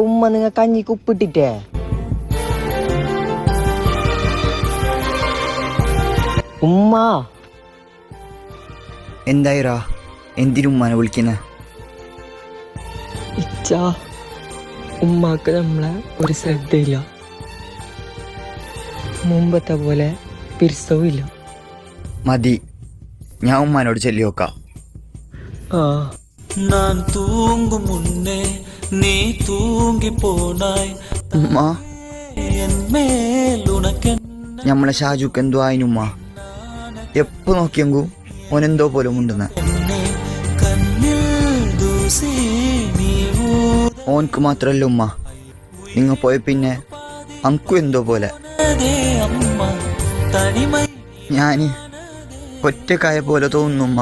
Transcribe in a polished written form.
ഉമ്മ നിങ്ങ കഞ്ഞിക്ക് ഉപ്പിട്ടിട്ടേ? ഉമ്മ എന്തായിറാ? എന്തിനുമ്മാനെ വിളിക്കുന്ന? ഇച്ചാ, ഉമ്മാക്ക് നമ്മളെ ഒരു ശ്രദ്ധയില്ല. മുമ്പത്തെ പോലെ പിരിസവും ഇല്ല. മതി, ഞാൻ ഉമ്മാനോട് ചൊല്ലി നോക്കാം. ഞാൻ തൂങ്ങും മുന്നേ നീ തൂങ്ങി പോനായി. ഉമ്മ, നമ്മളെ ഷാജുക്ക് എന്തോ ആയിനുമ്മ. എപ്പോ നോക്കിയെങ്കും ഓനെന്തോ പോലെ ഉണ്ടെന്ന്. ഓൻക്ക് മാത്രല്ല ഉമ്മ, നിങ്ങ പോയ പിന്നെ അങ്കും എന്തോ പോലെ. ഞാന് ഒറ്റക്കായ പോലെ തോന്നുന്നു ഉമ്മ.